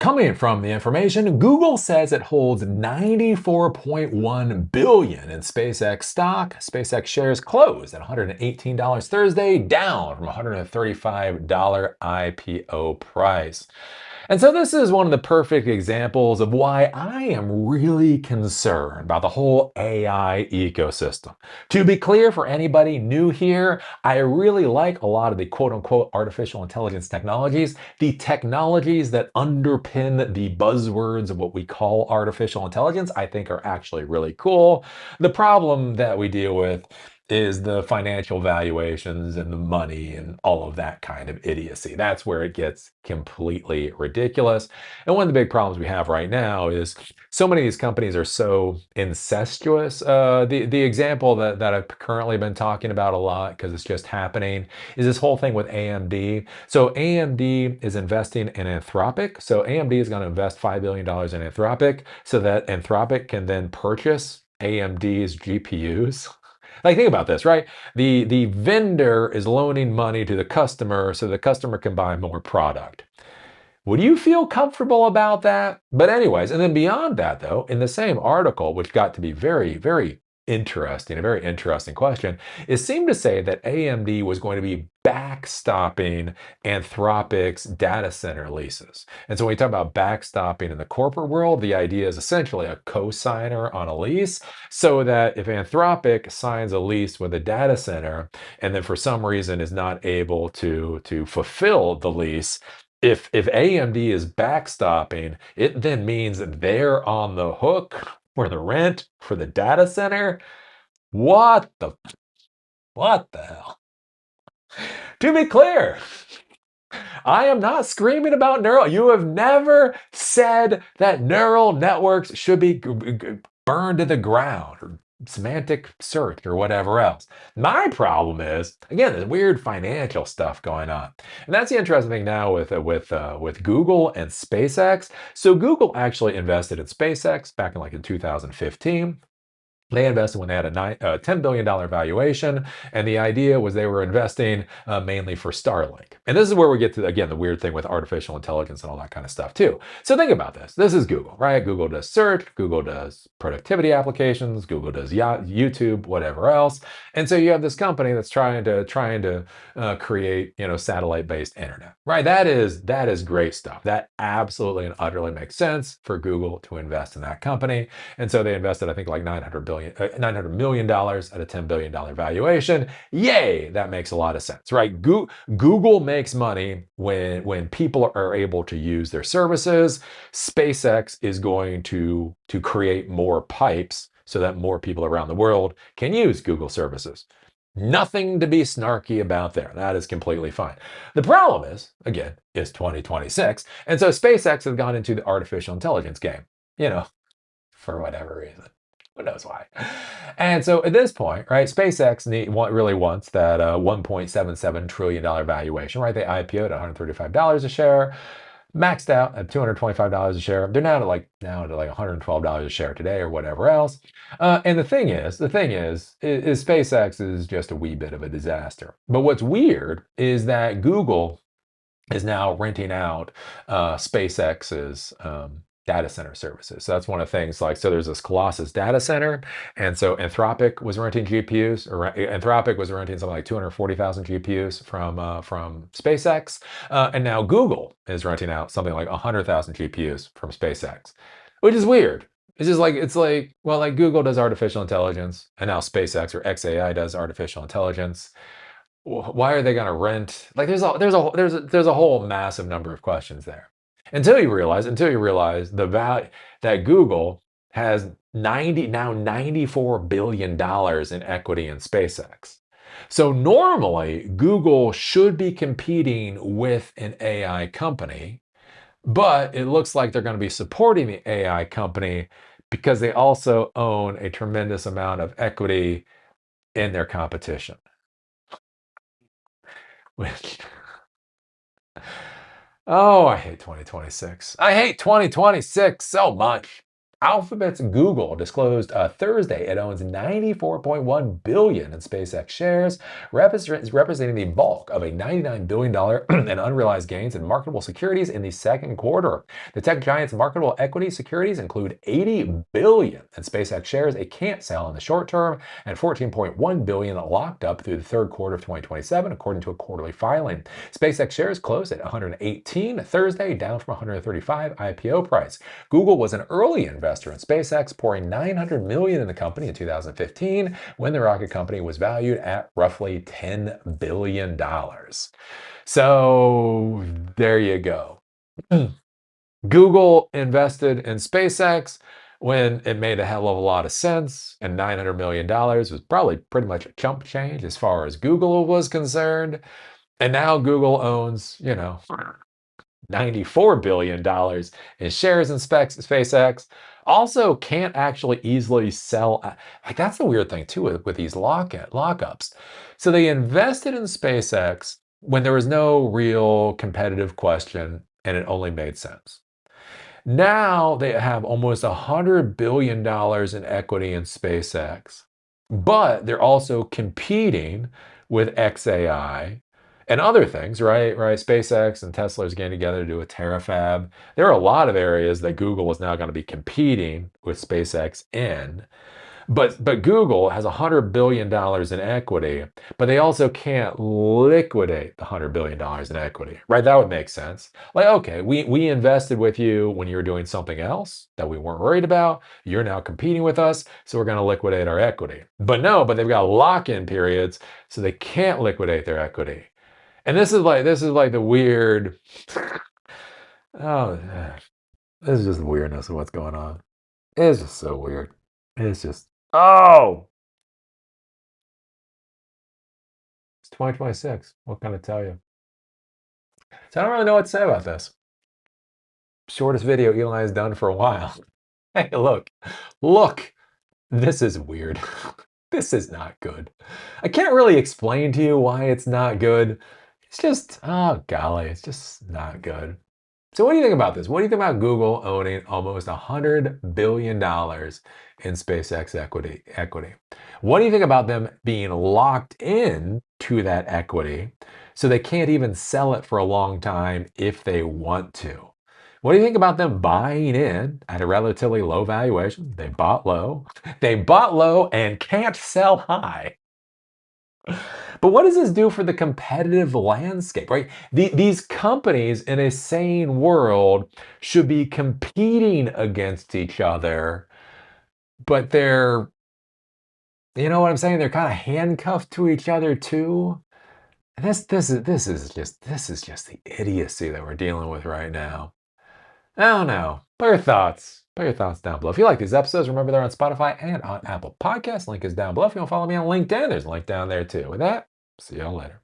Coming from the information, Google says it holds 94.1 billion in SpaceX stock. SpaceX shares closed at $118 Thursday, down from $135 IPO price. And so this is one of the perfect examples of why I am really concerned about the whole AI ecosystem. To be clear for anybody new here, I really like a lot of the quote unquote artificial intelligence technologies, the technologies that underpin the buzzwords of what we call artificial intelligence, I think are actually really cool. The problem that we deal with is the financial valuations and the money and all of that kind of idiocy. That's where it gets completely ridiculous. And one of the big problems we have right now is so many of these companies are so incestuous. The example that I've currently been talking about a lot because it's just happening is this whole thing with AMD. So AMD is investing in Anthropic. So AMD is going to invest $5 billion in Anthropic so that Anthropic can then purchase AMD's GPUs. Like, think about this, right? The vendor is loaning money to the customer so the customer can buy more product. Would you feel comfortable about that? But anyways, and then beyond that, though, in the same article, which got to be very, very interesting, a very interesting question, it seemed to say that AMD was going to be backstopping Anthropic's data center leases. And so when we talk about backstopping in the corporate world, the idea is essentially a co-signer on a lease, so that if Anthropic signs a lease with a data center and then for some reason is not able to fulfill the lease, if AMD is backstopping, it then means that they're on the hook for the rent for the data center. What the hell? To be clear, I am not screaming about neural. You have never said that neural networks should be burned to the ground or semantic search or whatever else. My problem is, again, the weird financial stuff going on. And that's the interesting thing now with Google and SpaceX. So Google actually invested in SpaceX back in 2015. They invested when they had a $10 billion valuation, and the idea was they were investing mainly for Starlink. And this is where we get to, again, the weird thing with artificial intelligence and all that kind of stuff, too. So think about this. This is Google, right? Google does search, Google does productivity applications, Google does YouTube, whatever else. And so you have this company that's trying to create, satellite-based internet, right? That is great stuff. That absolutely and utterly makes sense for Google to invest in that company. And so they invested, I think, like $900 million at a $10 billion valuation. Yay, that makes a lot of sense, right? Google makes money when people are able to use their services. SpaceX is going to create more pipes so that more people around the world can use Google services. Nothing to be snarky about there. That is completely fine. The problem is, again, is 2026. And so SpaceX has gone into the artificial intelligence game, for whatever reason. Who knows why? And so at this point, right, SpaceX really wants that $1.77 trillion valuation, right? They IPO'd at $135 a share, maxed out at $225 a share. They're now to like $112 a share today or whatever else. And the thing is SpaceX is just a wee bit of a disaster. But what's weird is that Google is now renting out SpaceX's data center services. So that's one of the things, so there's this Colossus data center. And so Anthropic was renting GPUs, or Anthropic was renting something like 240,000 GPUs from SpaceX. And now Google is renting out something like 100,000 GPUs from SpaceX, which is weird. It's like Google does artificial intelligence, and now SpaceX or XAI does artificial intelligence. Why are they going to rent? Like there's a whole massive number of questions there. Until you realize the value that Google has $94 billion in equity in SpaceX. So normally Google should be competing with an AI company, but it looks like they're going to be supporting the AI company because they also own a tremendous amount of equity in their competition. Which, oh, I hate 2026. I hate 2026 so much. Alphabet's Google disclosed Thursday it owns 94.1 billion in SpaceX shares, representing the bulk of a $99 billion in unrealized gains in marketable securities in the second quarter. The tech giant's marketable equity securities include 80 billion in SpaceX shares it can't sell in the short term and 14.1 billion locked up through the third quarter of 2027, according to a quarterly filing. SpaceX shares closed at 118 Thursday, down from 135 IPO price. Google was an early investor in SpaceX, pouring $900 million in the company in 2015 when the rocket company was valued at roughly $10 billion. So there you go. Google invested in SpaceX when it made a hell of a lot of sense, and $900 million was probably pretty much a chump change as far as Google was concerned. And now Google owns, $94 billion in shares in SpaceX. Also, can't actually easily sell. Like, that's the weird thing, too, with these lockups. So they invested in SpaceX when there was no real competitive question and it only made sense. Now they have almost $100 billion in equity in SpaceX, but they're also competing with XAI and other things, right? SpaceX and Tesla is getting together to do a terafab. There are a lot of areas that Google is now going to be competing with SpaceX in. But Google has $100 billion in equity, but they also can't liquidate the $100 billion in equity, right? That would make sense. Like, okay, we invested with you when you were doing something else that we weren't worried about. You're now competing with us, so we're going to liquidate our equity. But no, but they've got lock-in periods, so they can't liquidate their equity. And this is like the weird. Oh, this is just the weirdness of what's going on. It's just so weird. It's just it's 2026. What can I tell you? So I don't really know what to say about this. Shortest video Eli has done for a while. Hey, look, this is weird. This is not good. I can't really explain to you why it's not good. It's just, oh golly, it's just not good. So what do you think about this? What do you think about Google owning almost $100 billion in SpaceX equity? What do you think about them being locked in to that equity so they can't even sell it for a long time if they want to? What do you think about them buying in at a relatively low valuation? They bought low. They bought low and can't sell high. But what does this do for the competitive landscape, right? These companies in a sane world should be competing against each other, but you know what I'm saying? They're kind of handcuffed to each other too. And this is just the idiocy that we're dealing with right now. I don't know. Put your thoughts. Put your thoughts down below. If you like these episodes, remember they're on Spotify and on Apple Podcasts. Link is down below. If you want to follow me on LinkedIn, there's a link down there too. With that, see y'all later.